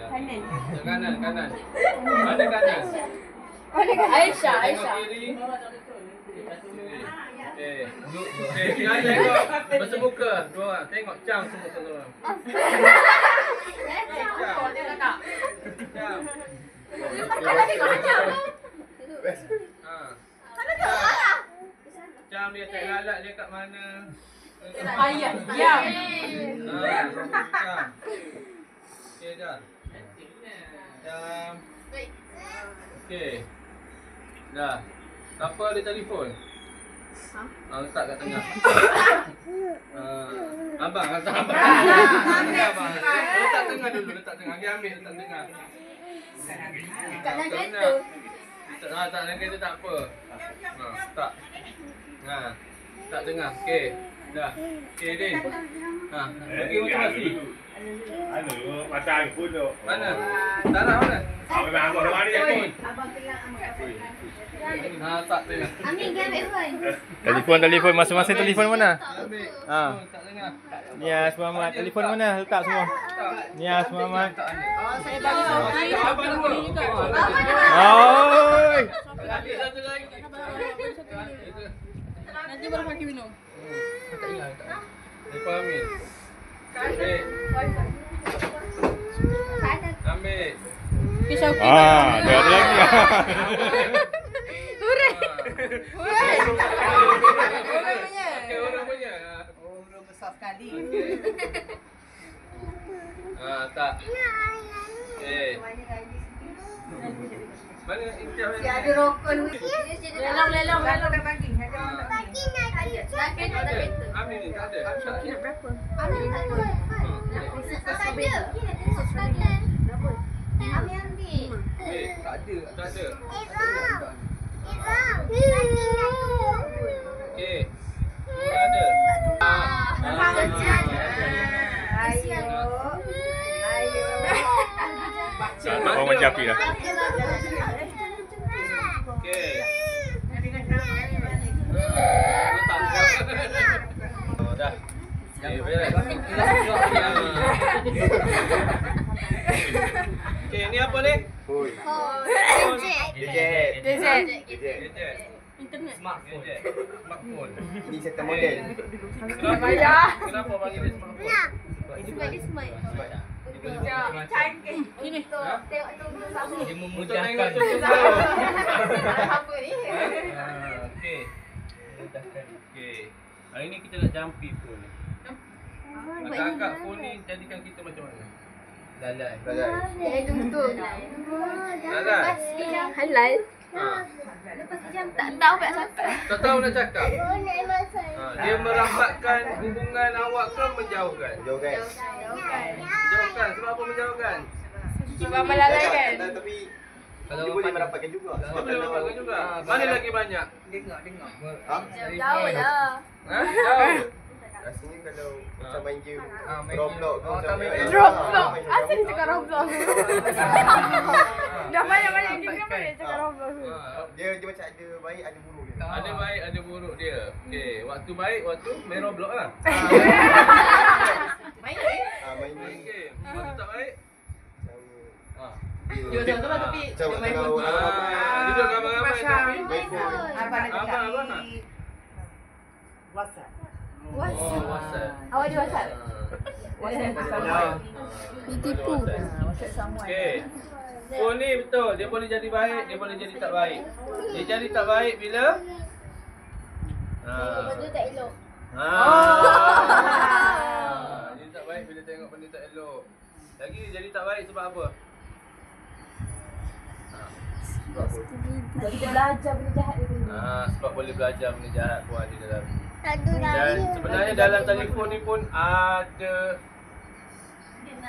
Kanan. Kanan, kanan. Mana kanan? Aisyah. Tengok kiri. Okey. Sekarang tengok bersemuka. Dua orang. Tengok cam semua semua. Cam. Cam dia tak lalat dia kat mana? Ayat. Diam. Cam. Okey dah. Cam. Okey. Dah. Siapa ada telefon? Letak kat tengah. Abang, letak abang. Abang. Letak tengah dulu, letak tengah. Dia ambil letak tengah. Kat dalam kereta. Tak dalam kereta tak apa. Tak. Tak tengah. Okey. Dah. Okey, Din. Bagi motivasi. Anu, macam pun tu. Mana? Tarah mana? Memang abang orang ni pun. Abang pegang amat. Tak tengah. Amin, dia ambil phone. Telefon masing-masing telefon mana? Ambil. Tak tengah. Nias Muhammad, telefon mana? Letak semua. Nias Muhammad. Saya bagi Sofi. Abang dua. Oi. Satu lagi. Nanti baru pakai minum. Tak ingat. Lepas ambil. Ambil. Ambil. Kisah Sofi. Ada lagi. Hurray. Orang punya. Orang besar sekali. Tak. Mana Intiah? Dia ada rokok. Lelang. Dah bagi. Ambil ni, tak ada. Sofi nak berapa? Ambil Tak ada. Okey. Tak ada. Tak orang menjapi lah. Okey. Dah. Beres. Okey, ni apa ni? Internet. Smartphone. Ini serta model. Kenapa panggil dia smartphone? Sebab dia smart. Ini. Dia memudahkan. Apa ni? Okey. Okey. Hari ni kita nak jampi phone ni. Agak-agak phone ni jadikan kita macam mana? Lalai. Dia tutup. Lalai. Halal. Lepas jam tak tahu nak cakap. Tak tahu nak cakap. Dia merambatkan hubungan awak ke menjauhkan? Menjauhkan. Sebab apa menjauhkan? Sebab melalaikan. Tapi Kalau dia boleh merapatkan juga. Dia boleh merambatkan juga. Mana lagi banyak? Jauh lah. Jauh. Rasanya kalau macam main game Roblox ke macam Roblox. Asal dia cakap Roblox? Dah banyak-banyak game kan boleh cakap Roblox. Dia macam ada baik ada buruk dia. Ada baik, ada buruk dia. Okey, waktu baik, waktu main Roblox lah. Main Main Main game. Waktu tak baik? Dia sama-sama tapi macam main kalau phone. Duduk ramai-ramai tapi main phone. abang. WhatsApp. WhatsApp. Awak ada WhatsApp? WhatsApp. Ditipu. WhatsApp sama. Okey. Phone ni betul, dia boleh jadi baik, dia boleh jadi tak baik. Dia jadi tak baik bila? Dia tak elok. Dia tak baik bila tengok benda tak elok. Lagi jadi tak baik sebab apa? Sebab kita belajar benda jahat dia. Sebab boleh belajar benda jahat pun ada dalam. Dan sebenarnya dalam telefon ni pun ada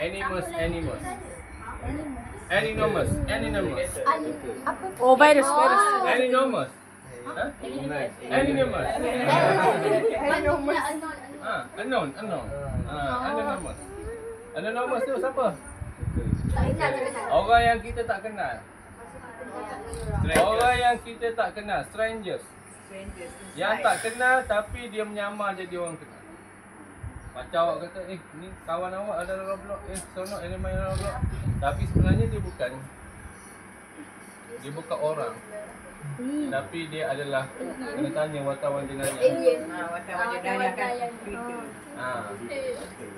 Anonymous. Oh, virus. Anonymous. Anonymous. Anonymous tu siapa? Orang yang kita tak kenal. Orang yang kita tak kenal, strangers. Yang tak kenal tapi dia menyamar jadi orang kenal. Macam awak kata, ni kawan awak ada dalam Roblox, seronok dia main dalam Roblox. Tapi sebenarnya dia bukan orang. Tapi dia adalah, kena tanya wartawan jenayah. Wartawan jenayah kan.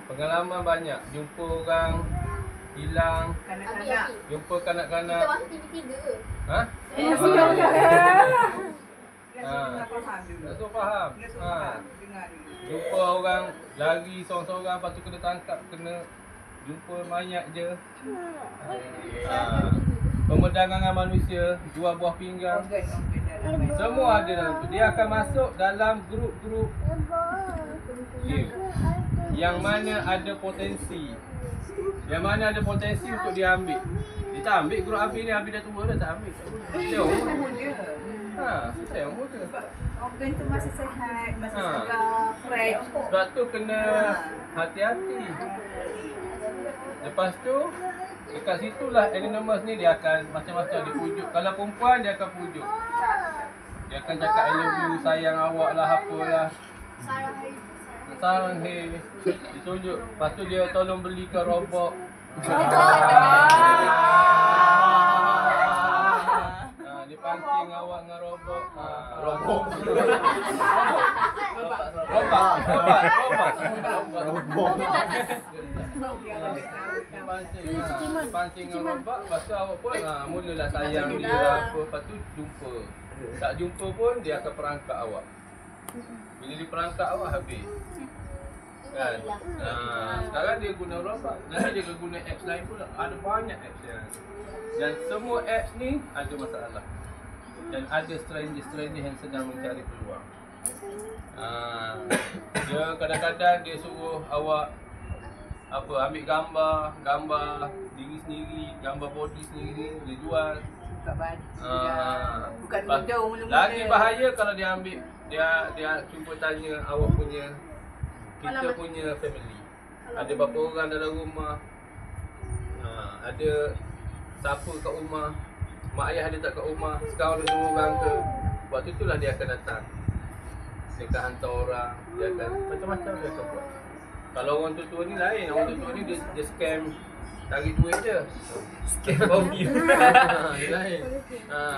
Pengalaman banyak, jumpa orang hilang, Kanak-kanak. jumpa kanak-kanak. Kita masuk TV3 ke? Ha? Tak tahu faham. Jumpa orang lari seorang-seorang, lepas tu kena tangkap, kena jumpa mayat je. Pemerdagangan manusia, jual buah pinggang, semua ada dalam tu. Dia akan masuk dalam grup-grup game yang mana ada potensi. Yang mana ada potensi untuk dia ambil. Dia tak ambil grup Abi ni, Abi dah tua dah, tak ambil. Dia orang susah yang muda. Organ tu masih sihat, masih segar, fresh. Sebab tu kena hati-hati. Lepas tu, dekat situlah Anonymous ni dia akan macam-macam dia pujuk. Kalau perempuan dia akan pujuk. Dia akan cakap I love you, sayang awak lah, apalah. Sarang hei. Ditunjuk. Lepas tu dia tolong belikan robot. Dia pancing awak dengan robot. Robot. Pancing dengan robot. Lepas tu awak pun mulalah sayang dia apa. Lepas tu jumpa. Tak jumpa pun dia akan perangkap awak. Bila dia perangkap awak habis. Kan? Sekarang dia guna robot. Nanti dia akan guna apps lain pula. Ada banyak apps yang. Dan semua apps ni ada masalah. Dan ada stranger-stranger yang sedang mencari peluang. Dia kadang-kadang dia suruh awak ambil gambar diri sendiri, gambar body sendiri, dia jual. Bukan hujung mula-mula. Lagi bahaya kalau dia ambil, dia cuba tanya awak punya, kita punya family. Ada berapa orang dalam rumah, ada siapa kat rumah, mak ayah ada tak kat rumah, sekarang ada semua orang ke. Waktu itulah dia akan datang. Dia akan hantar orang, dia akan macam-macam dia akan buat. Kalau orang tua-tua ni lain, orang tua-tua ni dia scam, tarik duit je. Scam babi. Dia lain.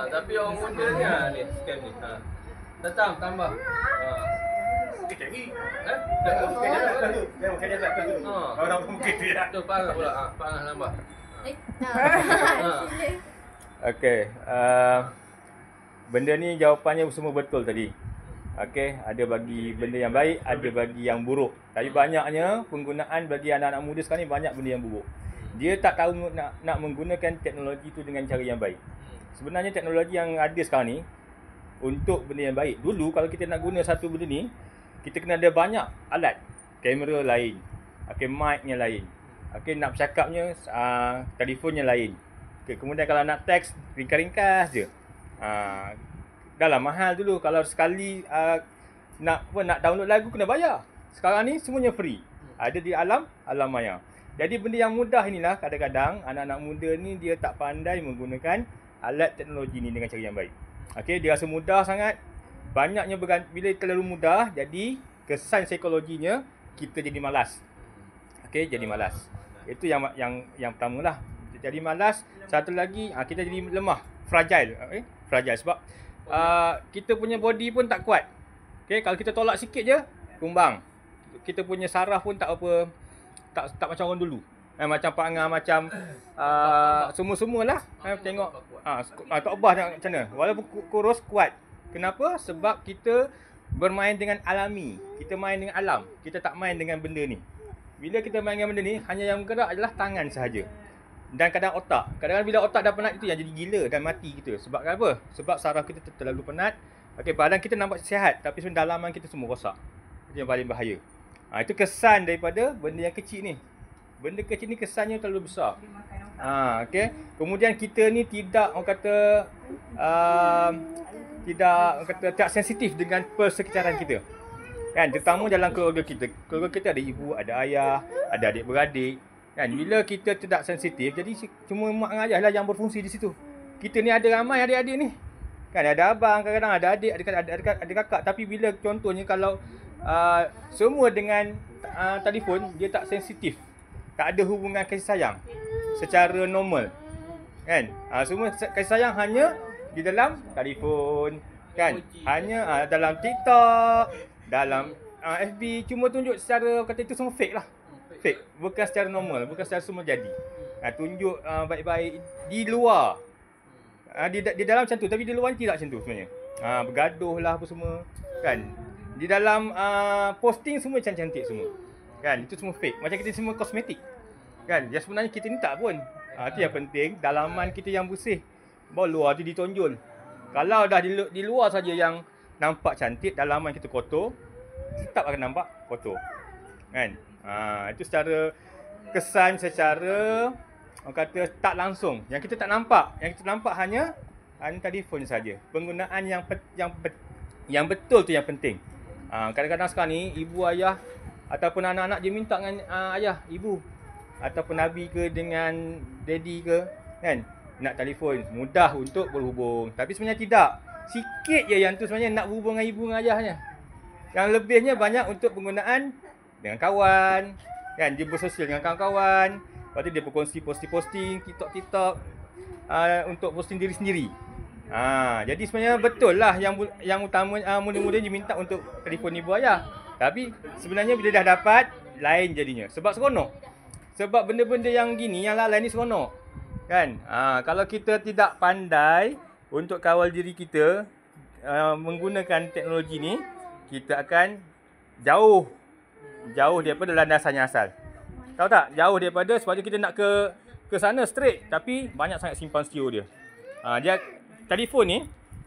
Tapi orang muda ni scam ni. Datang tambah. Kita cari. Eh? Orang mungkin tu ya. Tu parah pula. Parah tambah. Okey, benda ni jawapannya semua betul tadi. Okey, ada bagi benda yang baik, ada bagi yang buruk. Tapi banyaknya penggunaan bagi anak-anak muda sekarang ni banyak benda yang buruk. Dia tak tahu nak menggunakan teknologi tu dengan cara yang baik. Sebenarnya teknologi yang ada sekarang ni untuk benda yang baik. Dulu kalau kita nak guna satu benda ni, kita kena ada banyak alat. Kamera lain, okey, mic-nya lain. Okey, nak bercakapnya telefonnya lain. Okay, kemudian kalau nak teks, ringkas-ringkas je. Dah lah mahal dulu. Kalau sekali nak download lagu kena bayar. Sekarang ni semuanya free. Ada di alam maya. Jadi benda yang mudah inilah kadang-kadang anak-anak muda ni dia tak pandai menggunakan alat teknologi ni dengan cara yang baik. Okey, dia rasa mudah sangat. Banyaknya bila terlalu mudah, jadi kesan psikologinya kita jadi malas. Okey, jadi malas. Itu yang pertama lah. Jadi malas. Satu lagi, kita jadi lemah, fragile. Fragile sebab kita punya body pun tak kuat. Okay, kalau kita tolak sikit je, tumbang. Kita punya saraf pun tak apa, tak macam orang dulu. Macam Pak Angah, macam semua-semualah. Tengok, Tok Abah macam mana. Walaupun kurus, kuat. Kenapa? Sebab kita bermain dengan alami. Kita main dengan alam. Kita tak main dengan benda ni. Bila kita main dengan benda ni, hanya yang bergerak adalah tangan sahaja. Dan kadang otak. Kadang-kadang bila otak dah penat, itu yang jadi gila dan mati kita. Sebab apa? Sebab saraf kita terlalu penat. Okey, badan kita nampak sihat, tapi sebenarnya dalaman kita semua rosak. Itu yang paling bahaya. Itu kesan daripada benda yang kecil ni. Benda kecil ni kesannya terlalu besar. Okey. Kemudian kita ni tidak tak sensitif dengan persekitaran kita. Kan, terutama dalam keluarga kita. Keluarga kita ada ibu, ada ayah, ada adik-beradik. Kan, bila kita tidak sensitif, jadi cuma mak dan ayah lah yang berfungsi di situ. Kita ni ada ramai adik-adik ni. Kan, ada abang, kadang-kadang ada adik, ada kakak. Tapi bila contohnya kalau semua dengan telefon dia tak sensitif. Tak ada hubungan kasih sayang secara normal. Kan? Semua kasih sayang hanya di dalam telefon, kan? Hanya dalam TikTok, dalam FB, cuma tunjuk secara kata itu semua fake lah. Fake, bukan secara normal, bukan secara semua jadi. Tunjuk baik-baik di luar. Di dalam macam tu, tapi di luar tidak macam tu sebenarnya. Bergaduh lah apa semua, kan? Di dalam posting semua cantik-cantik semua. Kan? Itu semua fake. Macam kita semua kosmetik. Kan? Yang sebenarnya kita ni tak pun. Itu yang penting, dalaman kita yang bersih. Bahawa luar tu ditonjol. Kalau dah di luar saja yang nampak cantik, dalaman kita kotor, tetap akan nampak kotor. Kan? Itu secara kesan, secara orang kata tak langsung. Yang kita tak nampak. Yang kita nampak hanya telefon saja. Penggunaan yang betul tu yang penting. Kadang-kadang sekarang ni ibu ayah ataupun anak-anak dia minta dengan ayah, ibu ataupun Nabi ke dengan daddy ke, kan, nak telefon, mudah untuk berhubung. Tapi sebenarnya tidak. Sikit je yang tu sebenarnya nak berhubung dengan ibu dengan ayahnya. Yang lebihnya banyak untuk penggunaan dengan kawan, kan, dia bersosial dengan kawan-kawan. Lepas tu dia berkongsi posting TikTok untuk posting diri sendiri. Jadi sebenarnya betul lah yang utama mula-mula dia minta untuk telefon ibu ayah. Tapi sebenarnya bila dah dapat, lain jadinya. Sebab seronok. Sebab benda-benda yang gini, yang lain ni seronok. Kan? Kalau kita tidak pandai untuk kawal diri kita menggunakan teknologi ni, kita akan jauh daripada landasannya asal. Tahu tak? Jauh daripada, sebab kita nak ke sana straight, tapi banyak sangat simpan stio dia. Dia telefon ni,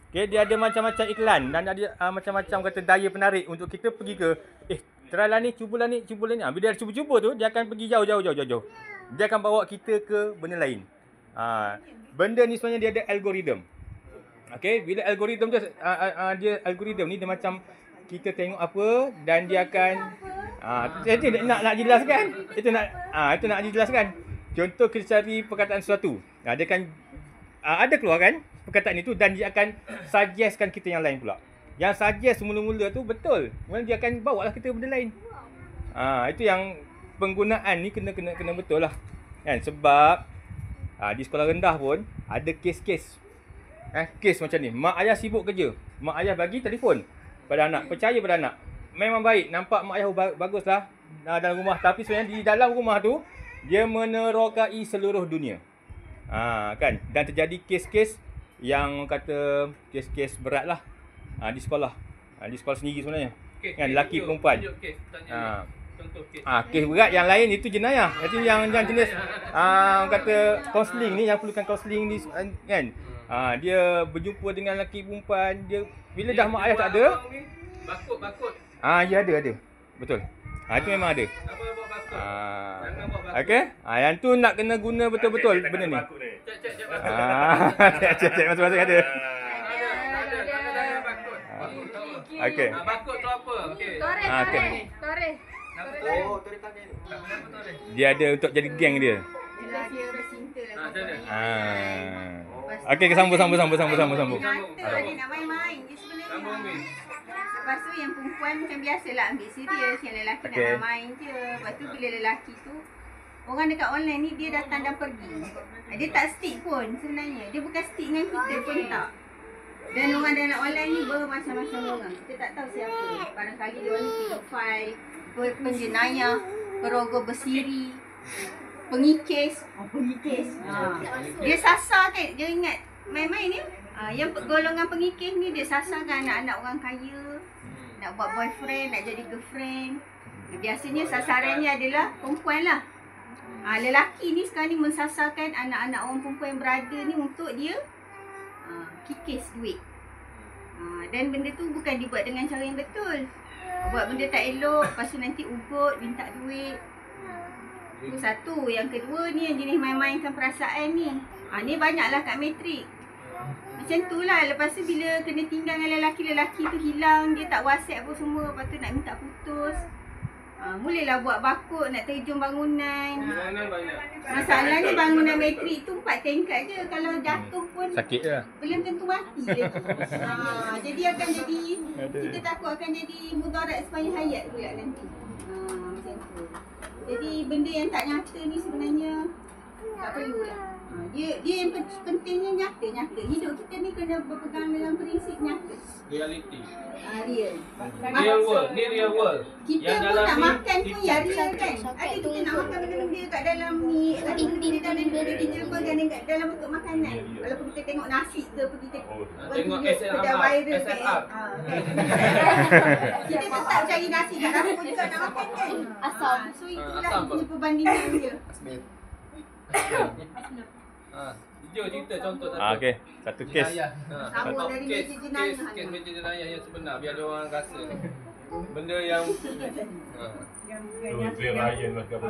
okay, dia ada macam-macam iklan dan ada macam-macam kata daya penarik untuk kita pergi ke try lah ni, cubalah ni. Bila dia cuba-cuba tu, dia akan pergi jauh. Dia akan bawa kita ke benda lain. Benda ni sebenarnya dia ada algoritma. Okay, bila algoritma tu, algoritma ni dia macam kita tengok apa dan dia akan itu nak dijelaskan. Itu nak dijelaskan. Contoh kita cari perkataan sesuatu. Dia akan ada keluar kan perkataan itu dan dia akan suggestkan kita yang lain pula. Yang suggest mula-mula tu betul. Kemudian dia akan bawa lah kita benda lain. Itu yang penggunaan ni kena betul lah. Kan? Sebab di sekolah rendah pun ada kes-kes. Kes macam ni. Mak ayah sibuk kerja. Mak ayah bagi telefon pada anak. Percaya pada anak. Memang baik. Nampak mak ayah baguslah dalam rumah. Tapi sebenarnya di dalam rumah tu, dia menerokai seluruh dunia. Kan? Dan terjadi kes-kes yang kata kes-kes berat lah. Di sekolah. Di sekolah sendiri sebenarnya. Kan? Lelaki perempuan. Kes berat yang lain itu jenayah. Jadi yang jenis kata kaunseling ni, yang perlukan kaunseling ni kan. Dia berjumpa dengan lelaki perempuan, dia bila dah mak ayah tak ada, bakut. Ya ada. Betul. Itu memang ada. Okey. Yang tu nak kena guna betul-betul benda ni. Cek masing-masing ada. Okey. Bakut tu apa? Okey. Tore. Dia ada untuk jadi geng dia. Dia bercinta lah. Okey, sambung. Dia nak main-main je sebenarnya. Lepas tu yang perempuan macam biasalah ambil serius. Yang lelaki nak main je. Lepas tu bila lelaki tu, orang dekat online ni dia datang dan pergi. Dia tak stick pun sebenarnya. Dia bukan stick dengan kita pun tak. Dan orang dalam online ni bermacam-macam orang. Kita tak tahu siapa. Barangkali dia ni pedofile, penjenayah, perogoh bersiri, pengikis. Dia sasar kan. Dia ingat main-main ni. Yang golongan pengikis ni dia sasarkan anak-anak orang kaya. Nak buat boyfriend, nak jadi girlfriend. Biasanya sasarannya adalah perempuan lah. Lelaki ni sekarang ni mensasarkan anak-anak orang perempuan yang berada ni untuk dia kikis duit. Dan benda tu bukan dibuat dengan cara yang betul. Buat benda tak elok, lepas tu nanti ugut, minta duit. Itu satu. Yang kedua ni yang jenis main-mainkan perasaan ni. Ni banyaklah kat Matrik. Macam tu lah. Lepas tu bila kena tinggal dengan lelaki-lelaki tu hilang, dia tak WhatsApp apa semua, lepas tu nak minta putus. Mulalah buat bakut, nak terjun bangunan. Masalahnya bangunan Matrik tu 4 tingkat je. Kalau jatuh pun Sakit je. belum tentu mati lagi. Jadi kita takut akan jadi mudarat sepanjang hayat pula nanti. Macam Jadi benda yang tak nyata ni sebenarnya tak perlu lah. Dia yang pentingnya nyata. Hidup kita ni kena berpegang dengan prinsip nyata. Reality. Real. Real world. Ni real world. Kita Yang pun dalam nak ni, makan pun ya real kan. Ada kita nak makan benda-benda kat dalam ni, ada benda dalam benda pun kat dalam bentuk makanan. Walaupun kita tengok nasi ke, pergi tengok kedai viral kan. Kita tetap cari nasi kat dapur juga nak makan kan. Asam. So itulah asam kita punya perbandingan dia. Jom cerita contoh satu. Okey, satu kes. Sama Contoh dari kes, meja jenayah. kes meja jenayah yang sebenar biar dia orang rasa benda yang Dia Ryan lah apa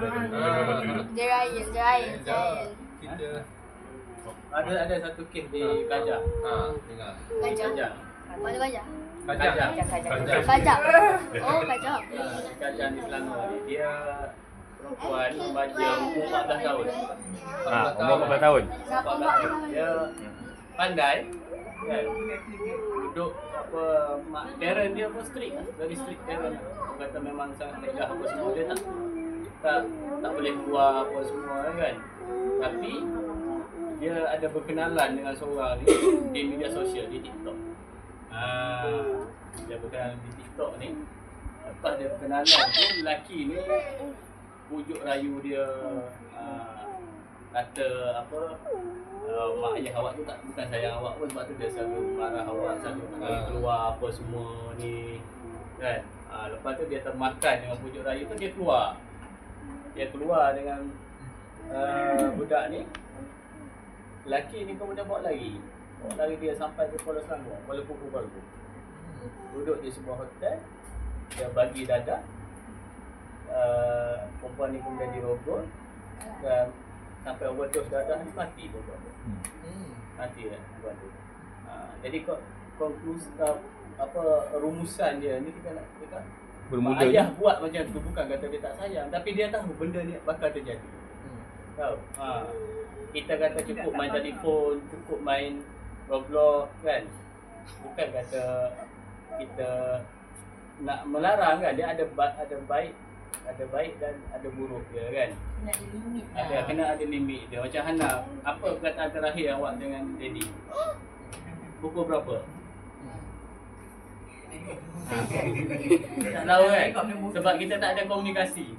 Dia Ryan. kita Ada satu kes di Kajak. dengar. Gajah. Mana gajah? Kajak. Gajah. Oh, gajah. Kajak di Selangor ni. Dia perempuan remaja umur 14 tahun. Umur 14 tahun. 14 dia pandai kan. Duduk apa parent dia pun strict lah. Very strict parent. Dia kata memang sangat tegas apa semua dia tak boleh keluar apa semua kan. Tapi dia ada berkenalan dengan seorang ni di media sosial di TikTok. Dia berkenalan di TikTok ni. Lepas dia berkenalan tu lelaki ni pujuk rayu dia, kata apa, mak ayah awak tu bukan sayang awak pun, sebab tu dia selalu marah awak, selalu keluar apa semua ni kan. Lepas tu dia termakan dengan pujuk rayu tu, dia keluar dengan budak ni. Lelaki ni kemudian bawa lari dia sampai ke Kuala Selangor, Kuala Lumpur. Duduk di sebuah hotel, dia bagi dadah. Perempuan ni kemudian dirogol dan sampai overdose dadah ni mati perempuan tu. Mati lah perempuan tu. Jadi konklusi rumusan dia ni kita nak cakap Bermula ayah buat macam tu bukan kata dia tak sayang, tapi dia tahu benda ni bakal terjadi. Tahu? Kita kata cukup main telefon, cukup main Roblox kan. Bukan kata kita nak melarang kan, dia ada baik dan ada buruk dia kan. Kena ada limit Kena ada limit dia. Macam Hana, apa perkataan terakhir awak dengan Daddy? Pukul berapa? Tak tahu kan? Sebab kita tak ada komunikasi.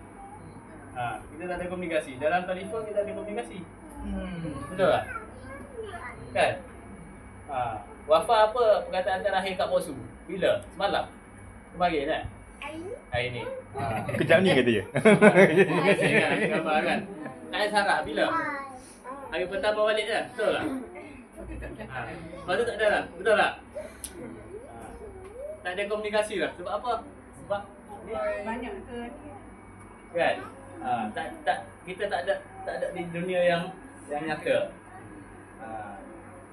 Kita tak ada komunikasi. Dalam telefon kita ada komunikasi. Betul tak? Kan? Wafa apa perkataan terakhir kat Posu? Bila? Semalam? Kemarin kan? Hari ni. Kejap ni kata dia. Kasih kan? Gambar kan? Saya Sarah bila? Hari pertama balik kan? Betul tak? Lepas tu tak ada lah? Betul tak? Tak ada komunikasi lah. Sebab apa? Sebab Banyak ke? kan? Kita tak ada di dunia yang nyata.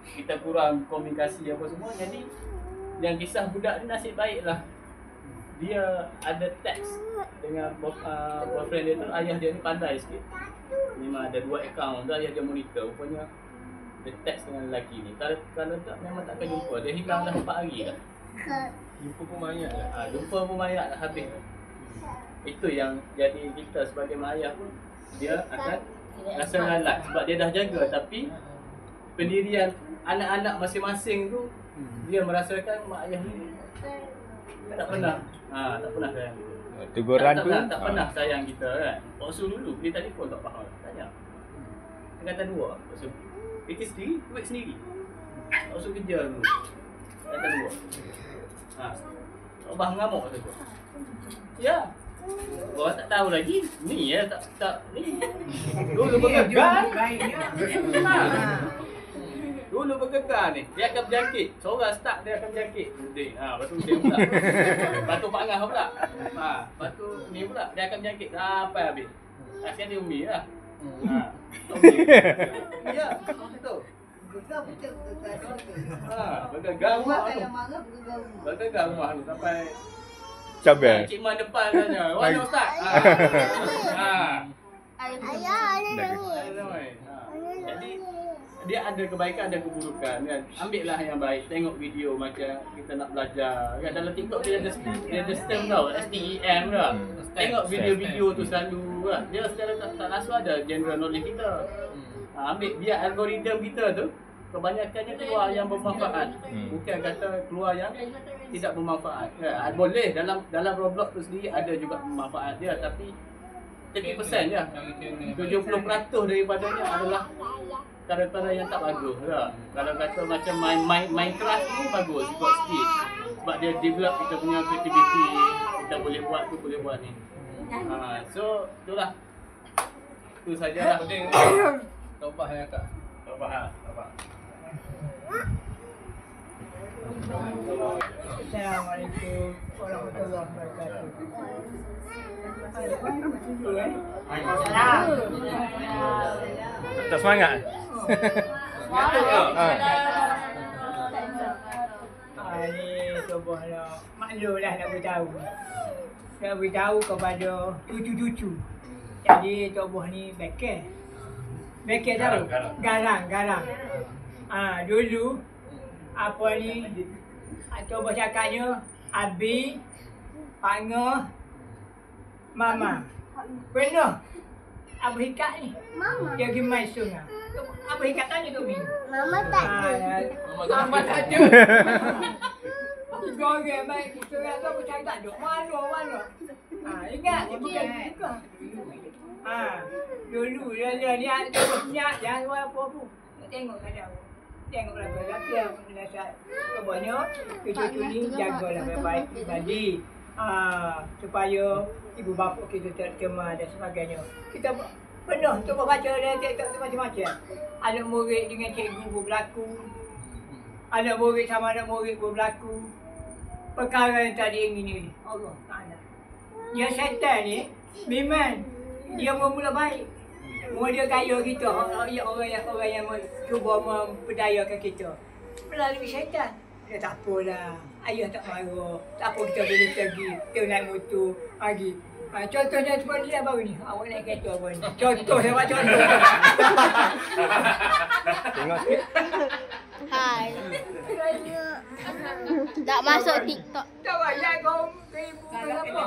Kita kurang komunikasi apa semua. Jadi yang kisah budak ni nasib baik lah. Dia ada teks dengan boyfriend dia tu. Ayah dia ni pandai sikit. Memang ada 2 akaun tu, ayah dia monitor. Rupanya dia teks dengan lelaki ni. Kalau tak memang tak akan jumpa. Dia hilang dah 4 hari dah. Jumpa pun mayat lah. Jumpa pun mayat dah habis. Itu yang jadi kita sebagai mak ayah pun, dia akan rasa lalat sebab dia dah jaga, tapi pendirian anak-anak masing-masing tu dia merasakan mak ayah ni tak pernah sayang kita. Teguran tu Tak pernah sayang kita kan. Waktu dulu beli telefon tak faham tanya. Dia kata 2 waktu fikir sendiri, duit sendiri. Waktu kerja dulu kata 2. Abah ngamuk kata tu. Ya. Orang tak tahu lagi. Ni ya tak ni. Dulu bergegar. Dulu bergegar ni. Dia akan berjangkit. Seorang start dia akan berjangkit. Lepas tu dia pula. Lepas tu pangah pula. Lepas tu ni pula dia akan berjangkit sampai habis. Asyik dia umi lah. Ya, betul. Bergegar rumah tu. Bergegar rumah tu sampai cabai. Cik Man depan tanya, "Mana ustaz?" Jadi dia ada kebaikan, ada keburukan kan. Ambillah yang baik, tengok video macam kita nak belajar kan. Dalam TikTok dia ada STEM tau, STEM tau. Tengok video-video tu selalu kan. Dia secara tak langsung ada general knowledge kita. Ambil biar algoritma kita tu kebanyakannya keluar yang bermanfaat. Bukan kata keluar yang tidak bermanfaat. Ya, boleh dalam Roblox tu sendiri ada juga manfaat dia, tapi 30% je. 70% daripadanya adalah cara-cara yang tak bagus lah. Kalau kata macam Minecraft ni bagus sebab sikit. Sebab dia develop kita punya creativity. Kita boleh buat tu, boleh buat ni. So itulah. Itu sajalah. Taubah ya kak. Taubah. Assalamualaikum warahmatullahi wabarakatuh. Tak semangat? Ni sebuah maklumlah nak beritahu. Nak beritahu kepada cucu-cucu. Jadi sebuah ni beken. Beken tahu? Garang. Dulu apa ni coba cakapnya Abi panggil Mama. Benar. Apa hikat ni? Mama. Dia pergi main sungai. Apa hikat tanya tu Min? Mama tak ada. Mama tak ada. Tiga orang main sungai tu macam tak ada. Mana? Ingat dia bukan suka. Dulu dia punya jangan buat apa-apa. Tengok kadang. Tengok laki-laki yang menasihat kebanyak cucu ni jagalah baik-baik pribadi supaya ibu bapa kita tercemar dan sebagainya. Kita penuh cuba baca dalam TikTok tu macam-macam. Anak murid dengan cikgu berlaku. Anak murid sama anak murid berlaku. Perkara yang tak diingini Allah Ta'ala. Dia syaitan ni memang dia mula baik. Dia kaya kita, orang yang cuba memperdayakan kita melalui syaitan. Dia tak apalah, ayah tak marah, tak apa kita boleh pergi, kita naik motor lagi. Contohnya seperti ni baru ni, awak naik kereta apa ni? Contoh, saya buat contoh. Tengok sikit. Hai. Tak masuk TikTok. Tak payah kau ibu kenapa?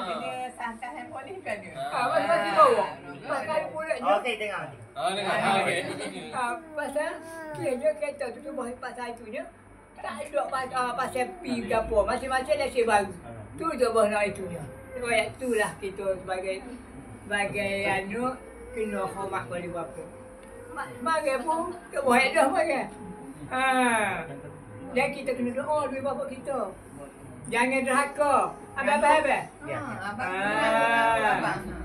Santai handphone ni kan dia. Masih bawa. Pakai pula je. Okey, tengok. Okey. Pasal kira kereta tu cuma pasal itunya. Tak ada pasal pi ke apa. Masing-masing nasib baru. Tu je bahasa itunya. Sebab itulah kita sebagai anu kena hormat pada bapa. Mari pun tak boleh dah mari. Dan kita kena doa dua bapa kita. Jangan derhaka. Abang. Ya.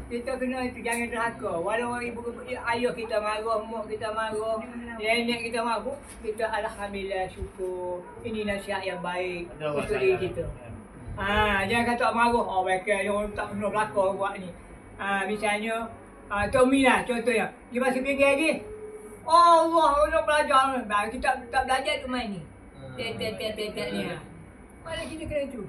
Kita kena itu jangan derhaka. Walau ibu ayah kita marah, mak kita marah, nenek kita marah, kita alhamdulillah syukur. Ini nasihat yang baik untuk diri kita. Jangan kata marah, baiklah orang tak kena belakang buat ni. Misalnya Tommy lah contohnya. Dia masih pergi lagi. Allah nak belajar. Kita tak belajar tu main ni. Tet ni. Mana kita kena tu.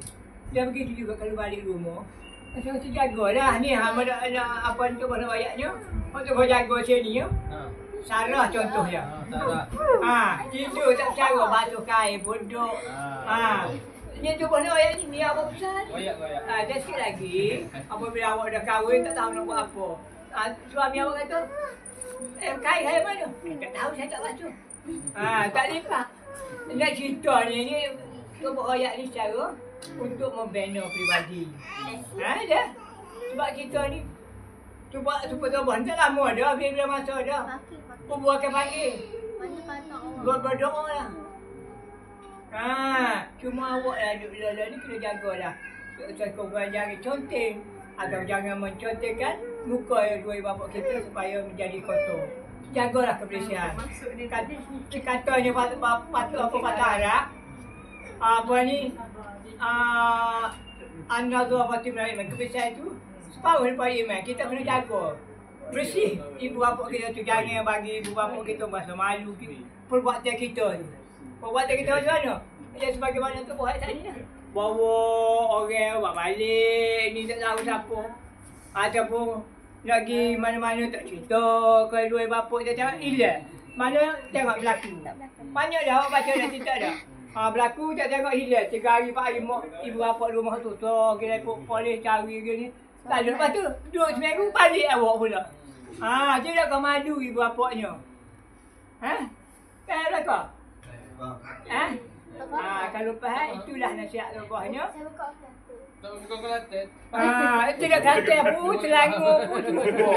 Dan begitu juga kalau balik rumah. Macam-macam jagalah ni. Ada apa tu bahasa ayatnya. Untuk jaga sini ya. Sarah contohnya. Tidur tak cara basuh kain bodoh. Ni tu bahasa ayat ni apa besar ni. Dan sikit lagi apabila awak dah kahwin tak tahu nak buat apa. Suami awak kata kain saya mana? Tak tahu, saya tak baca. Tak lipat. Nak cerita ni buat ayat ni secara untuk membina peribadi. Dah. Sebab kita ni cuba tak lama dah, bila masa dah. Buatkan pagi. Berdoa lah. Cuma awak lah duduk dalam ni kena jagalah. Kau belajar conteng. Agar jangan mencontengkan muka dua bapa kita supaya menjadi kotor. Jagalah kebersihan. Katanya patut apa patah Arab. Apa ni? An-Nazwa Fatimah Iman. Kebersihan tu separuh daripada iman. Kita kena jaga. Bersih ibu bapa kita tu. Jangan bagi ibu bapa kita rasa malu. Perbuatan kita tu. Perbuatan kita macam mana? Macam sebagaimana tu buat tadi lah. Bawa orang buat balik, ni tak tahu siapa. Ataupun nak pergi mana-mana tak cerita ke dua bapa kita cakap, ilah. Mana tengok berlaku. Banyak dah awak baca dah cerita dah. Berlaku tak tengok hilang. 3 hari 4 hari mak ibu bapa rumah tu. So kita ikut polis cari gini. Tak ada. Lepas tu 2 seminggu balik awak pula. Dia dah kau madu ibu bapaknya. Tak ada kau? Kalau faham itulah nasihat rogahnya. Saya buka okey. Tak bukan Kelantan. Itu dah kata pun Selangor pun cukup.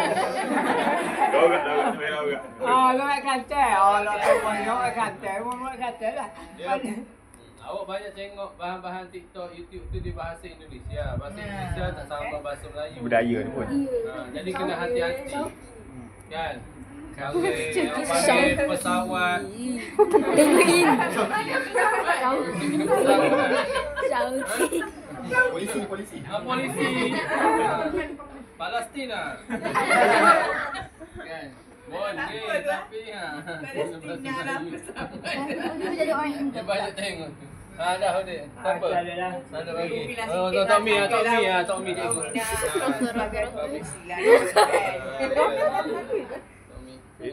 Dorat merah juga. Orang Kelantan. Allah tu orang Kelantan. Orang Kelantan lah. Awak banyak tengok bahan-bahan TikTok, YouTube tu di bahasa Indonesia. Bahasa Indonesia tak sama bahasa Melayu. Budaya tu pun. Jadi kena hati-hati. Kan? Panggil pesawat. Penguin. Polisi. Polisi. Palestin lah. Kan? Boleh tapi Palestin Arab Dia jadi orang India. dia banyak tengok. Dah udah. Siapa? Tak ada lah. Sana bagi. Tommy tengok.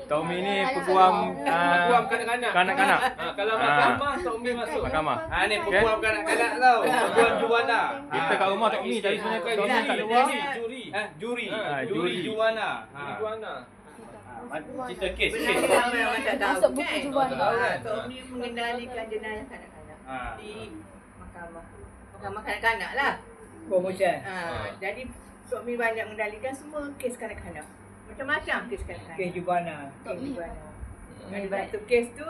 Tommy ni peguam Peguam kanak-kanak. Kalau mahkamah Tommy masuk. mahkamah. Ni peguam kanak-kanak tau. Peguam juwana. Kita kat rumah Tommy tadi sebenarnya Tommy kat luar. Juri. Juri. Juwana. Juwana. Cerita kes. Masuk buku juwana. Tommy mengendalikan jenayah kanak-kanak di mahkamah kanak-kanak lah. Promotion. Jadi Tommy banyak mengendalikan semua kes kanak-kanak. Macam-macam kes kanak-kanak. Kes Jubana. Jadi waktu kes tu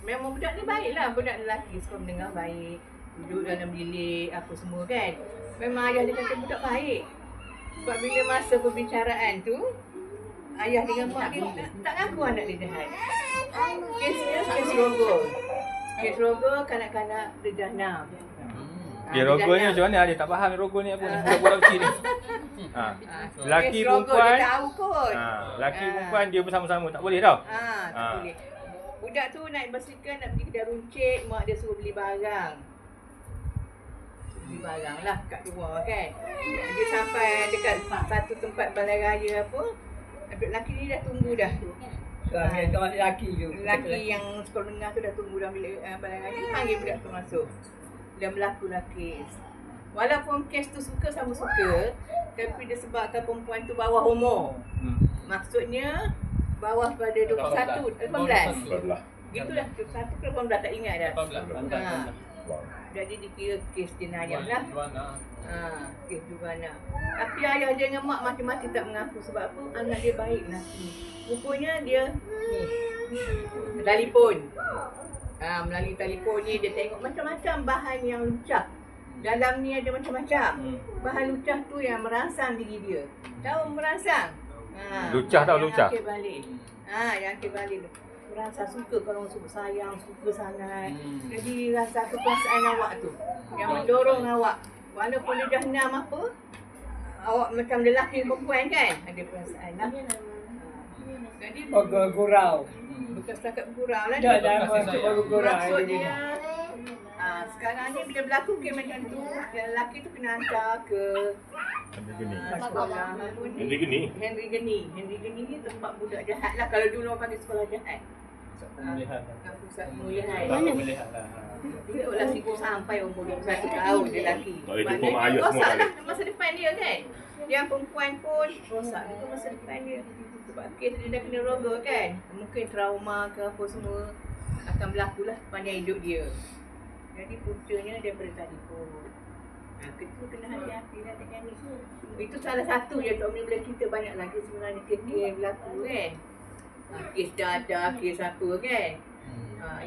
memang budak ni baik lah. Budak lelaki suka mendengar baik, duduk dalam bilik apa semua kan. Memang ayah dia kata budak baik. Sebab bila masa perbicaraan tu, ayah dengan mak dia tak ngaku anak dia jahat. Kesnya kes rogol. Kes rogol kanak-kanak derjana. Dia rogol ni macam mana? Dia tak faham rogol ni apa ni. Budak-budak kecil ni. Lelaki perempuan. Dia tahu kot. Lelaki perempuan dia bersama-sama tak boleh tau. Tak boleh. Budak tu naik basikal nak pergi kedai runcit, mak dia suruh beli barang. Beli barang lah kat luar kan. Dia sampai dekat satu tempat balai raya apa, lelaki ni dah tunggu dah. Lelaki tu. Lelaki yang sekolah menengah tu dah tunggu dalam bilik balai raya, panggil budak tu masuk. Dan berlakulah kes. Walaupun kes tu suka sama suka, tapi disebabkan perempuan tu bawah umur. Maksudnya bawah pada 21, 18. Itulah 21 ke 18 tak ingat dah. 18. Jadi dikira kes jenayah lah. Kes Jubana. Tapi ayah dia dengan mak mati-mati tak mengaku sebab apa? Anak dia baik lelaki. Rupanya dia telefon. Melalui telefon ni dia tengok macam-macam bahan yang lucah. Dalam ni ada macam-macam. Bahan lucah tu yang merangsang diri dia. Tahu merangsang? Lucah tau, lucah. Yang balik. Yang balik tu. Rasa suka kalau suka sayang, suka sangat. Jadi rasa kepuasaan awak tu yang mendorong awak. Walaupun dia dah 6 apa, awak macam lelaki perempuan kan, ada perasaan lah. Jadi Gurau. bukan setakat bergurau lah. Dah bergurau. Maksudnya sekarang ni bila berlaku kes macam tu, lelaki tu kena hantar ke sekolah Henry Geni. Henry Geni ni tempat budak jahat lah. Kalau dulu orang panggil sekolah jahat. Pusat pemulihan. Dia lah sibuk sampai umur 21 tahun dia lelaki. Tak boleh jumpa mak ayah semua rosak lah balik. masa depan dia kan. Yang perempuan pun rosak juga masa depan dia. Sebab kes dia dah kena rogol kan. Mungkin trauma ke apa semua akan berlaku lah sepanjang hidup dia. Jadi puncanya daripada telefon. Kita kena hati-hati lah dengan ni. Itu salah satu je Tok Min boleh cerita banyak lagi sebenarnya kes-kes berlaku kan. Kes dadah, kes apa kan.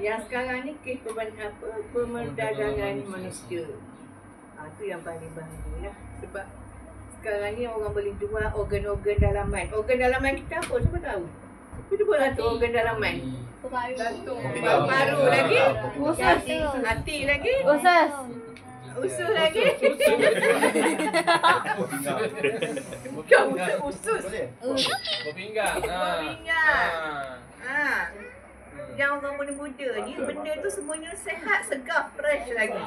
Yang sekarang ni kes pemerdagangan manusia. Itu yang paling bahaya lah. Sebab sekarang ni orang boleh jual organ-organ dalaman. Organ dalaman kita apa? Siapa tahu? Kita boleh tu organ dalaman. Jantung, paru lagi. Hati lagi. Usus lagi. Bukan usus. Berpinggang. Yang orang muda-muda ni benda tu semuanya sehat, segar, fresh lagi.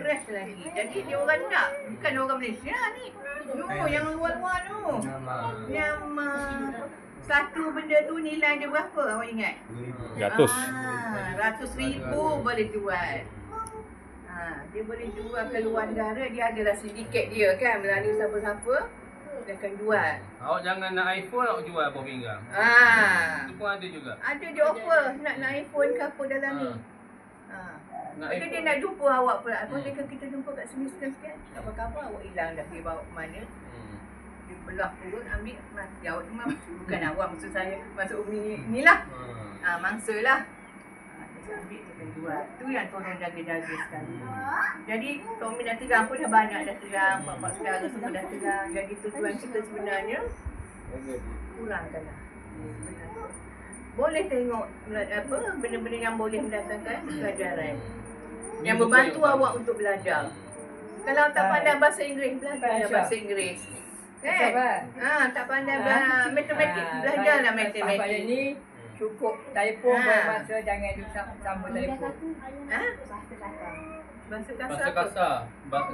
Fresh lagi. Jadi dia orang nak, bukan orang Malaysia ni. No, yang luar-luar tu. Yang satu benda tu nilai dia berapa awak ingat? Ratus. Ratus ribu boleh jual. Dia boleh jual ke luar negara, dia adalah sindiket dia kan, melalui siapa-siapa dia akan jual. Awak jangan nak iPhone, awak jual buah pinggang. Itu pun ada juga. Ada dia offer nak iPhone ke apa dalam ni. Ada dia nak jumpa awak pula. Bolehkah kita jumpa kat sini sekian-sekian? Tak apa-apa, awak hilang dah, dia bawa ke mana. Dia belah perut, ambil mati awak cuma. Bukan awak, maksud saya, maksud Umi ni lah. Mangsa lah. Dia ambil, dia akan jual. Tu yang tolong jaga-jaga sekali. Jadi, Tok Umi dah terang pun dah banyak dah terang. Bapak saudara semua dah terang. Jadi tujuan kita sebenarnya, kurangkanlah. Boleh tengok apa benda-benda yang boleh mendatangkan pelajaran. Yang membantu awak untuk belajar. Kalau tak pandai bahasa Inggeris, belajarlah bahasa Inggeris. Kan? Tak pandai matematik, belajarlah matematik. Ni cukup telefon bermasa jangan sambung telefon. Bahasa kasar. Bahasa kasar.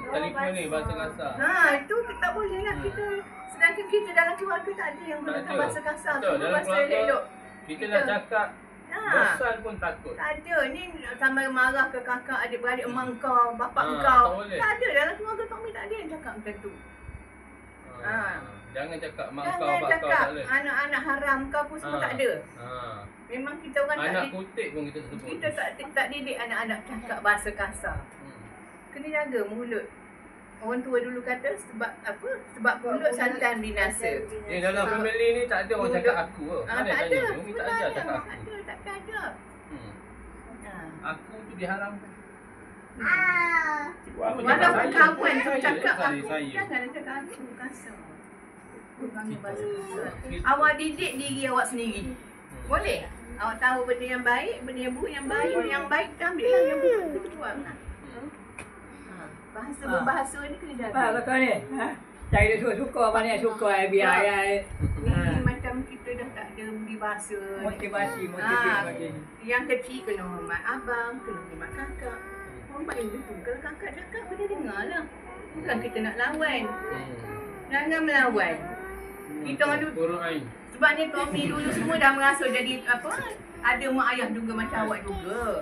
Telefon ni bahasa kasar. Itu tak boleh lah kita. Sedangkan kita dalam keluarga tak ada yang gunakan bahasa kasar. Semua bahasa elok. Kita nak cakap bosan pun takut. Tak ada. Ni sampai marah ke kakak, adik-beradik, emak kau, bapak kau. Tak ada. Dalam keluarga Tok Umi tak ada yang cakap macam tu. Jangan cakap mak kau, Jangan bapak kau cakap tak boleh. anak-anak haram kau pun semua tak ada. Memang kita orang anak kutip pun kita sebut. Kita tak didik anak-anak cakap bahasa kasar. Kena jaga mulut. Orang tua dulu kata sebab apa? Sebab mulut santan binasa. Dalam family ni tak ada orang cakap aku ke? Tak ada. Umi tak ajar cakap aku. Takkan ada. Aku tu diharamkan. Walaupun kawan tu cakap aku, saya. jangan cakap aku kasar. Awak didik diri awak sendiri. Boleh? Awak tahu benda yang baik, benda yang buruk, yang baik kita ambil lah, yang buruk kita buang lah. Bahasa berbahasa ni kena jaga. Betul ni. Saya suka mana yang suka biar. Macam kita dah tak ada budi bahasa. Motivasi. Yang kecil kena hormat abang, kena hormat kakak. Hormat yang betul. Kalau kakak cakap, kena dengar lah. Bukan kita nak lawan. Jangan melawan. Kita orang dulu. Sebabnya Tok Umi dulu semua dah merasa jadi apa? Ada mak ayah juga macam awak juga.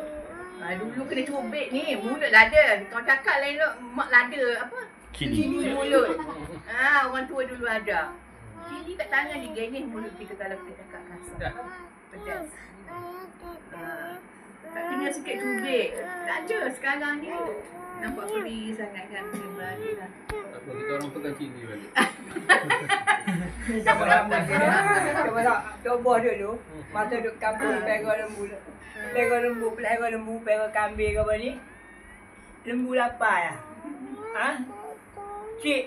Dulu kena cubit ni, mulut lada. Kau cakap lain lah, mak lada apa? Kini mulut. Orang tua dulu ada. Kini kat tangan digenih mulut kita kalau kita cakap kasar. Pedas. Tak kena sikit cubit. Tak ada sekarang ni. Nampak pedih sangat kan, kena balik lah. Apa, kita orang pegang cili balik. Coba dulu, masa duduk kampung pelihara lembu, pelihara kambing apa ni. Lembu lapar lah.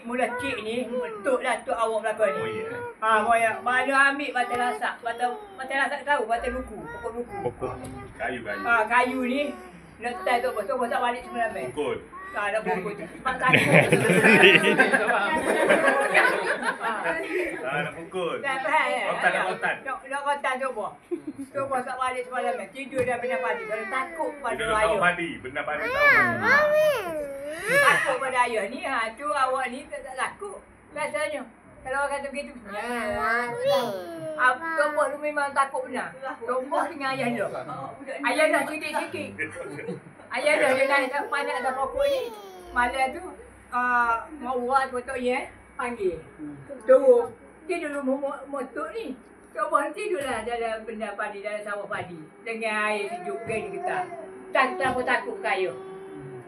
Mula cik ni, betul lah tu awak belakang ni. Mana ambil batal lasak. Batal lasak tahu, batal buku, pokok buku. Kayu. Kayu ni, letak tu, betul tak balik semalam. Pukul. Tak ada pukul. Pak takut. Nak pukul. Tak faham. Rotan. Nak rotan coba. Coba tak balik semalam. Tidur dah benda padi. Kalau takut pada Kita tahu ayah. padi. Benda padi tahu. Takut pada ayah ni. Tu awak ni tak takut. Rasanya. Kalau orang kata begitu. Coba tu memang takut benar. Coba dengan ayah dia. Ayah dah sikit-sikit. Ayah dah dia naik tak pandai atas pokok ni. Malam tu mau buat potoknya panggil. Turun. Tidur motor ni. Coba tidurlah dalam benda padi, dalam sawah padi. Dengan air sejuk gini kita. Tak takut kayu.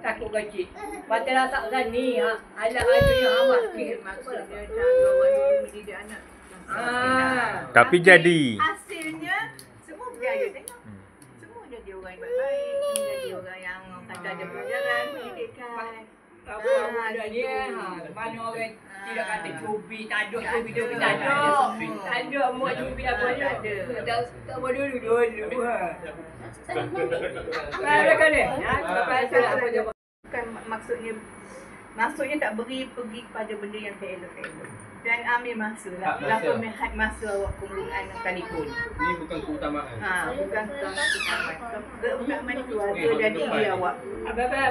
Takut kecil. Batal lasak kan ni. Alat-alat yang awak sikit. Maksudnya tak awak dulu mendidik anak. Tapi jadi. Hasilnya semua berjaya tengok. Semua jadi orang yang baik, jadi orang yang kata ada pelajaran, pendidikan. Apa ada ni? Mana orang tidak kata cubi, tak ada cubi tak ada. Tak ada muat cubi apa ni? Tak apa dulu. Ada kan ni? Bukan maksudnya tak beri pergi kepada benda yang tak elok-elok. Dan ambil masa lah. Berapa minit masa awak penggunaan telefon. Ini bukan keutamaan. Bukan keutamaan. Keutamaan keluarga dan diri awak. Apa?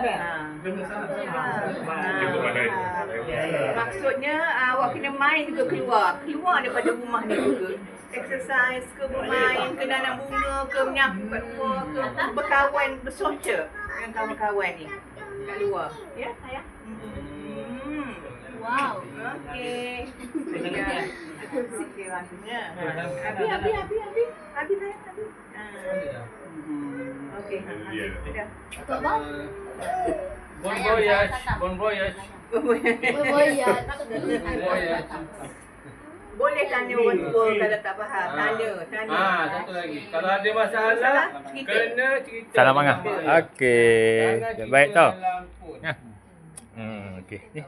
Maksudnya awak kena main juga keluar daripada rumah ni juga. exercise ke bermain ke nanam bunga ke menyapu kat luar ke berkawan bersosial dengan kawan-kawan ni kat luar. Ya, sayang? Wow. Okey. Sikit rasanya. Habis sayang, habis. Okey. Dah. Kau bang? Bon voyage. Bon voyage. Berboyat. Boleh tanya orang tua kalau tak faham. Tanya. Satu lagi. Kalau ada masalah, kena cerita. Salam Angah. Okey. Jangan Baik cerita tau. dalam phone. Okey. Ni.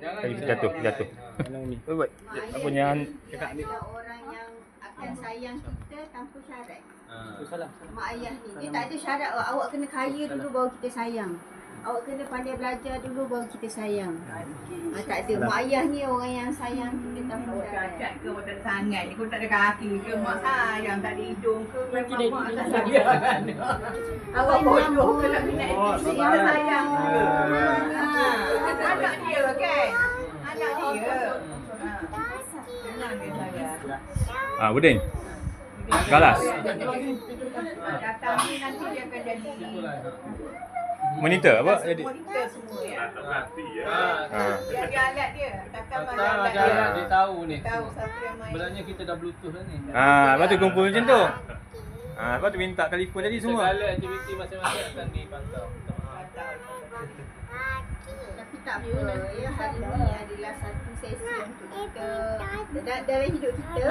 Jangan Tadi cerita jatuh. Baik. Apa yang Mak ayah adalah orang yang akan sayang kita tanpa syarat. Mak ayah ni, dia tak ada syarat awak kena kaya dulu baru kita sayang. Awak kena pandai belajar dulu baru kita sayang. Tak ada. Mak ayah ni orang yang sayang kita tanpa syarat. Cacat ke awak tak ada tangan ni, kau tak ada kaki ke, mak sayang tak ada hidung ke, memang mak tak sayang. Awak bodoh ke nak minat itu, mak sayang ke. Anak dia kan? Anak dia. Senang dia sayang. Buding. Galas. Datang ni nanti dia akan jadi Monitor apa jadi? monitor semua ya. Tak hati ya. Dia ada alat dia. Takkan mana Tak alat ada dia. alat dia tahu ni. Tahu siapa yang main. Sebenarnya kita dah bluetooth dah ni. Lepas tu kumpul macam tu. Lepas tu minta telefon tadi semua. Segala aktiviti masing-masing akan dipantau. Tapi tak apa. Ya, hari ni adalah satu sesi untuk kita. Dalam hidup kita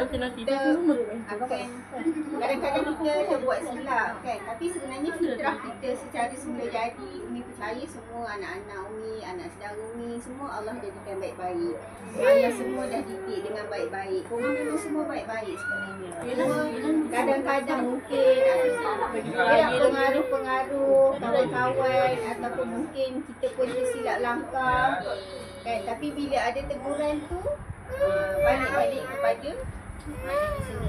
akan kadang-kadang kita buat silap kan. Tapi sebenarnya fitrah kita secara semula jadi. Umi percaya semua anak-anak Umi, anak saudara Umi, semua Allah jadikan baik-baik. Allah semua dah didik dengan baik-baik. Korang dulu semua baik-baik sebenarnya. Kadang-kadang mungkin ada pengaruh-pengaruh kawan-kawan ataupun mungkin kita pun tersilap langkah kan. Tapi bila ada teguran tu balik-balik kepada di sini